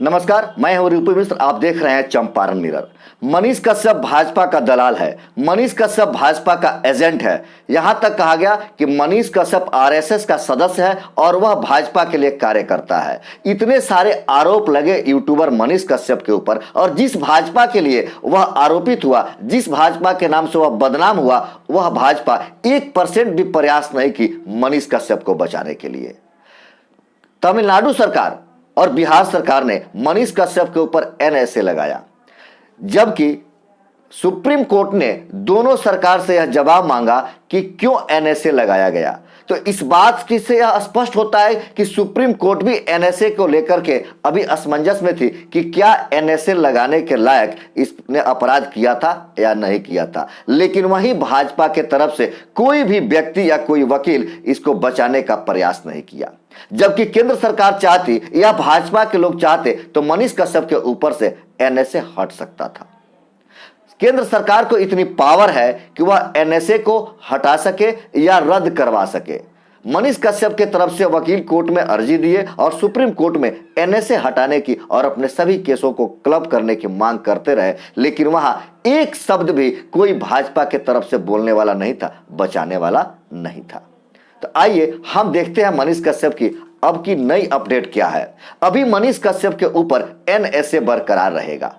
नमस्कार, मैं हूं रूपी मिश्र। आप देख रहे हैं चंपारण मिरर। मनीष कश्यप भाजपा का दलाल है। मनीष कश्यप भाजपा का एजेंट है। यहां तक कहा गया कि मनीष कश्यप आरएसएस का सदस्य है और वह भाजपा के लिए कार्य करता है। इतने सारे आरोप लगे यूट्यूबर मनीष कश्यप के ऊपर, और जिस भाजपा के लिए वह आरोपित हुआ, जिस भाजपा के नाम से वह बदनाम हुआ, वह भाजपा 1% भी प्रयास नहीं की मनीष कश्यप को बचाने के लिए। तमिलनाडु सरकार और बिहार सरकार ने मनीष कश्यप के ऊपर एनएसए लगाया, जबकि सुप्रीम कोर्ट ने दोनों सरकार से यह जवाब मांगा कि क्यों एनएसए लगाया गया। तो इस बात की से यह स्पष्ट होता है कि सुप्रीम कोर्ट भी एनएसए को लेकर के अभी असमंजस में थी कि क्या एनएसए लगाने के लायक इसने अपराध किया था या नहीं किया था। लेकिन वहीं भाजपा के तरफ से कोई भी व्यक्ति या कोई वकील इसको बचाने का प्रयास नहीं किया, जबकि केंद्र सरकार चाहती या भाजपा के लोग चाहते तो मनीष कश्यप के ऊपर से एनएसए हट सकता था। केंद्र सरकार को इतनी पावर है कि वह एनएसए को हटा सके या रद्द करवा सके। मनीष कश्यप के तरफ से वकील कोर्ट में अर्जी दिए और सुप्रीम कोर्ट में एनएसए हटाने की और अपने सभी केसों को क्लब करने की मांग करते रहे, लेकिन वहां एक शब्द भी कोई भाजपा के तरफ से बोलने वाला नहीं था, बचाने वाला नहीं था। तो आइए हम देखते हैं मनीष कश्यप की अब की नई अपडेट क्या है। अभी मनीष कश्यप के ऊपर एनएसए बरकरार रहेगा।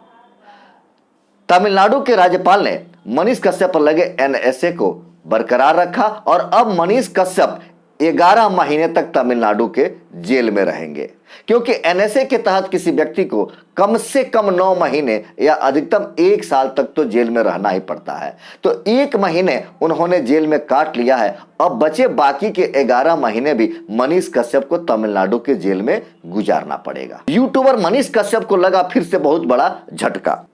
तमिलनाडु के राज्यपाल ने मनीष कश्यप पर लगे एनएसए को बरकरार रखा और अब मनीष कश्यप 11 महीने तक तमिलनाडु के जेल में रहेंगे, क्योंकि एनएसए के तहत किसी व्यक्ति को कम से कम 9 महीने या अधिकतम 1 साल तक तो जेल में रहना ही पड़ता है। तो 1 महीने उन्होंने जेल में काट लिया है। अब बचे बाकी के 11 महीने भी मनीष कश्यप को तमिलनाडु के जेल में गुजारना पड़ेगा। यूट्यूबर मनीष कश्यप को लगा फिर से बहुत बड़ा झटका।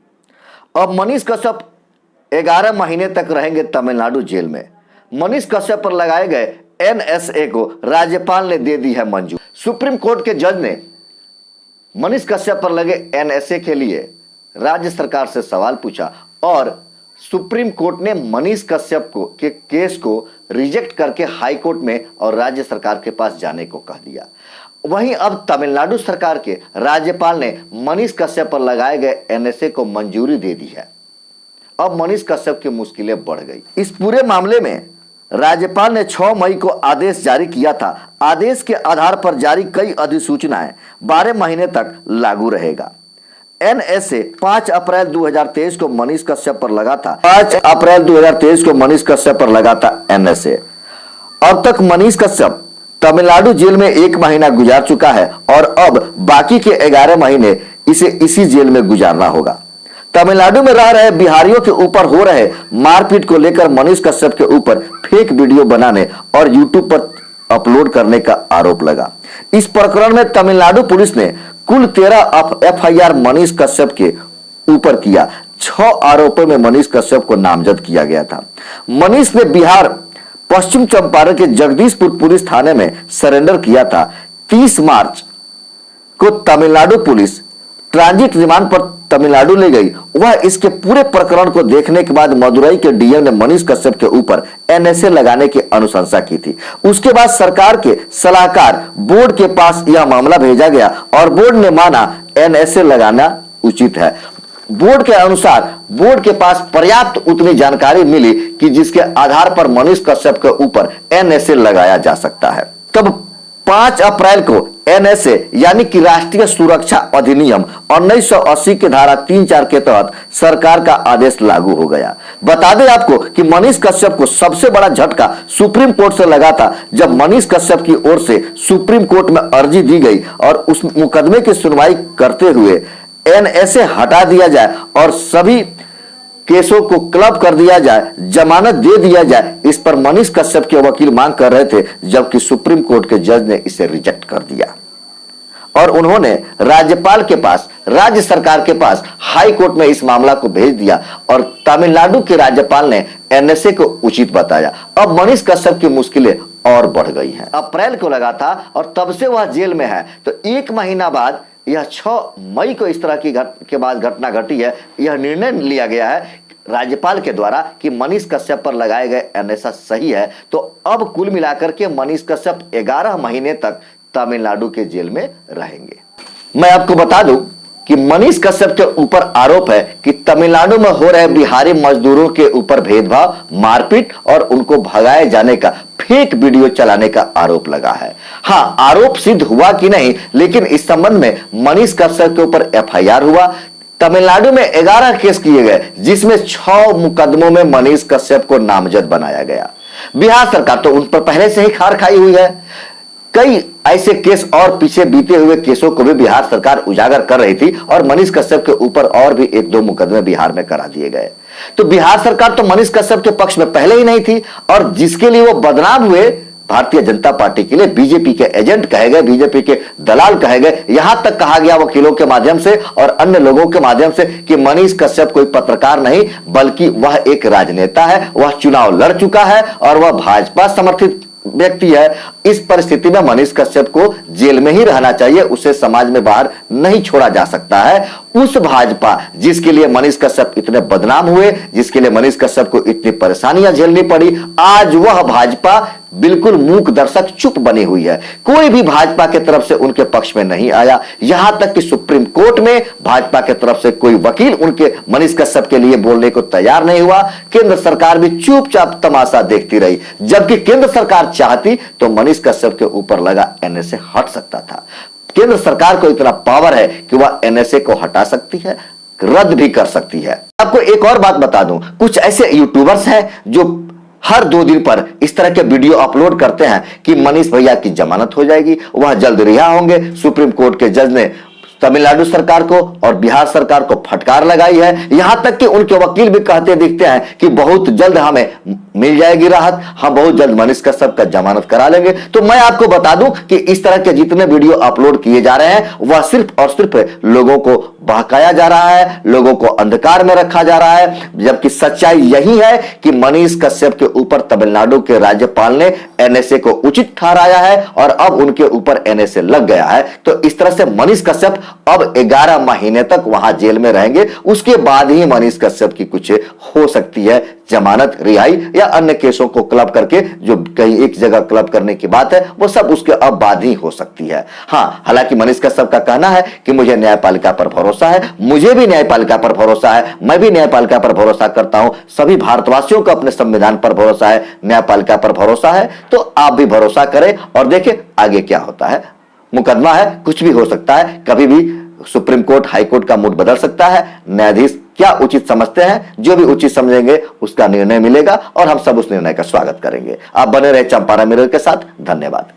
अब मनीष कश्यप 11 महीने तक रहेंगे तमिलनाडु जेल में। मनीष कश्यप पर लगाए गए एनएसए को राज्यपाल ने दे दी है मंजूरी। सुप्रीम कोर्ट के जज ने मनीष कश्यप पर लगे एनएसए के लिए राज्य सरकार से सवाल पूछा और सुप्रीम कोर्ट ने मनीष कश्यप को के केस को रिजेक्ट करके हाई कोर्ट में और राज्य सरकार के पास जाने को कह दिया। वहीं अब तमिलनाडु सरकार के राज्यपाल ने मनीष कश्यप पर लगाए गए एनएसए को मंजूरी दे दी है। अब मनीष कश्यप की मुश्किलें बढ़ गई। इस पूरे मामले में राज्यपाल ने 6 मई को आदेश जारी किया था। आदेश के आधार पर जारी कई अधिसूचनाएं 12 महीने तक लागू रहेगा। एनएसए 5 अप्रैल 2023 को मनीष कश्यप पर लगा था। 5 अप्रैल 2023 को मनीष कश्यप पर लगा था एनएसए। अब तक मनीष कश्यप तमिलनाडु जेल में 1 महीना गुजार चुका है और अब बाकी के 11 महीने इसे इसी जेल में गुजारना होगा। तमिलनाडु में रह रहे बिहारियों के ऊपर हो रहे मारपीट को लेकर मनीष कश्यप के ऊपर फेक वीडियो बनाने और यूट्यूब पर अपलोड करने का आरोप लगा। इस प्रकरण में तमिलनाडु पुलिस ने कुल 13 एफआईआर मनीष कश्यप के ऊपर किया। 6 आरोपों में मनीष कश्यप को नामजद किया गया था। मनीष ने बिहार पश्चिम चंपारण के जगदीशपुर पुलिस थाने में सरेंडर किया था। 30 मार्च को तमिलनाडु पुलिस ट्रांजिट रिमांड पर तमिलनाडु ले गई। वह इसके पूरे प्रकरण को देखने के बाद मदुरई के डीएम ने मनीष कश्यप के ऊपर एनएसए लगाने की अनुशंसा की थी। उसके बाद सरकार के सलाहकार बोर्ड के पास यह मामला भेजा गया और बोर्ड ने माना एनएसए लगाना उचित है। बोर्ड के अनुसार बोर्ड के पास पर्याप्त उतनी जानकारी मिली कि जिसके आधार पर मनीष कश्यप के ऊपर एनएसए लगाया जा सकता है। तब 5 अप्रैल को एनएसए यानी कि राष्ट्रीय सुरक्षा अधिनियम 1980 के धारा 3-4 के तहत सरकार का आदेश लागू हो गया। बता दें आपको कि मनीष कश्यप को सबसे बड़ा झटका सुप्रीम कोर्ट से लगा था, जब मनीष कश्यप की ओर से सुप्रीम कोर्ट में अर्जी दी गई और उस मुकदमे की सुनवाई करते हुए एनएसए हटा दिया जाए और सभी केसों को क्लब कर दिया जाए, जमानत दे दिया जाए। इस पर मनीष कश्यप के वकील मांग कर रहे थे, जबकि सुप्रीम कोर्ट के जज ने इसे रिजेक्ट कर दिया और उन्होंने राज्यपाल के पास, राज्य सरकार के पास हाई कोर्ट में इस मामला को भेज दिया और तमिलनाडु के राज्यपाल ने एनएसए को उचित बताया। अब मनीष कश्यप की मुश्किलें और बढ़ गई हैं। अप्रैल को लगा था और तब से वह जेल में है। तो 1 महीना बाद यह 6 मई को इस तरह की के बाद घटना घटी है। यह निर्णय लिया गया है राज्यपाल के द्वारा कि मनीष कश्यप पर लगाए गए एनएसए सही है। तो अब कुल मिलाकर के मनीष कश्यप 11 महीने तक तमिलनाडु के जेल में रहेंगे। मैं आपको बता दूं कि मनीष कश्यप के ऊपर आरोप है कि तमिलनाडु में हो रहे बिहारी मजदूरों के ऊपर भेदभाव, मारपीट और उनको भगाए जाने का फेक वीडियो चलाने का आरोप लगा है। हां, आरोप सिद्ध हुआ कि नहीं, लेकिन इस संबंध में मनीष कश्यप के ऊपर एफआईआर हुआ। तमिलनाडु में 11 केस किए गए, जिसमें 6 मुकदमों में मनीष कश्यप को नामजद बनाया गया। बिहार सरकार तो उन पर पहले से ही खार खाई हुई है। कई ऐसे केस और पीछे बीते हुए केसों को भी बिहार सरकार उजागर कर रही थी और मनीष कश्यप के ऊपर और भी 1-2 मुकदमे बिहार में करा दिए गए। तो बिहार सरकार तो मनीष कश्यप के पक्ष में पहले ही नहीं थी और जिसके लिए वो बदनाम हुए, भारतीय जनता पार्टी के लिए बीजेपी के एजेंट कहे गए, बीजेपी के दलाल कहे गए। यहां तक कहा गया वकीलों के माध्यम से और अन्य लोगों के माध्यम से कि मनीष कश्यप कोई पत्रकार नहीं बल्कि वह एक राजनेता है, वह चुनाव लड़ चुका है और वह भाजपा समर्थित व्यक्ति है। इस परिस्थिति में मनीष कश्यप को जेल में ही रहना चाहिए, उसे समाज में बाहर नहीं छोड़ा जा सकता है। उस भाजपा जिसके लिए मनीष कश्यप इतने बदनाम हुए, जिसके लिए मनीष कश्यप को इतनी परेशानियां झेलनी पड़ी, आज वह भाजपा बिल्कुल मूक दर्शक चुप बनी हुई है। कोई भी भाजपा के तरफ से उनके पक्ष में नहीं आया। यहां तक कि सुप्रीम कोर्ट में भाजपा के तरफ से कोई वकील उनके मनीष कश्यप के लिए बोलने को तैयार नहीं हुआ। केंद्र सरकार भी चुपचाप तमाशा देखती रही, जबकि केंद्र सरकार चाहती तो मनीष कश्यप के ऊपर लगा एनएसए हट सकता था। केंद्र सरकार को इतना पावर है कि वह एनएसए को हटा सकती है, रद्द भी कर सकती है। आपको एक और बात बता दूं, कुछ ऐसे यूट्यूबर्स हैं जो हर 2 दिन पर इस तरह के वीडियो अपलोड करते हैं कि मनीष भैया की जमानत हो जाएगी, वह जल्द रिहा होंगे। सुप्रीम कोर्ट के जज ने तमिलनाडु सरकार को और बिहार सरकार को फटकार लगाई है। यहां तक कि उनके वकील भी कहते दिखते हैं कि बहुत जल्द हमें मिल जाएगी राहत, हम बहुत जल्द मनीष कश्यप का जमानत करा लेंगे। तो मैं आपको बता दूं कि इस तरह के जितने वीडियो अपलोड किए जा रहे हैं वह सिर्फ और सिर्फ लोगों को बहकाया जा रहा है, लोगों को अंधकार में रखा जा रहा है, जबकि सच्चाई यही है कि मनीष कश्यप के ऊपर तमिलनाडु के राज्यपाल ने एनएसए को उचित ठहराया है और अब उनके ऊपर एनएसए लग गया है। तो इस तरह से मनीष कश्यप अब 11 महीने तक वहां जेल में रहेंगे। उसके बाद ही मनीष कश्यप की कुछ हो सकती है जमानत, रिहाई या अन्य केसों को क्लब करके, जो कहीं एक जगह क्लब करने की बात है वो सब उसके अब बाद ही हो सकती है। हां, हालांकि मनीष कश्यप का कहना है कि मुझे न्यायपालिका पर भरोसा है, मुझे भी न्यायपालिका पर भरोसा है, मैं भी न्यायपालिका पर भरोसा करता हूं, सभी भारतवासियों को अपने संविधान पर भरोसा है, न्यायपालिका पर भरोसा है। तो आप भी भरोसा करें और देखें आगे क्या होता है। मुकदमा है, कुछ भी हो सकता है, कभी भी सुप्रीम कोर्ट, हाई कोर्ट का मूड बदल सकता है। न्यायाधीश क्या उचित समझते हैं, जो भी उचित समझेंगे उसका निर्णय मिलेगा और हम सब उस निर्णय का स्वागत करेंगे। आप बने रहे चंपारण मिरर के साथ। धन्यवाद।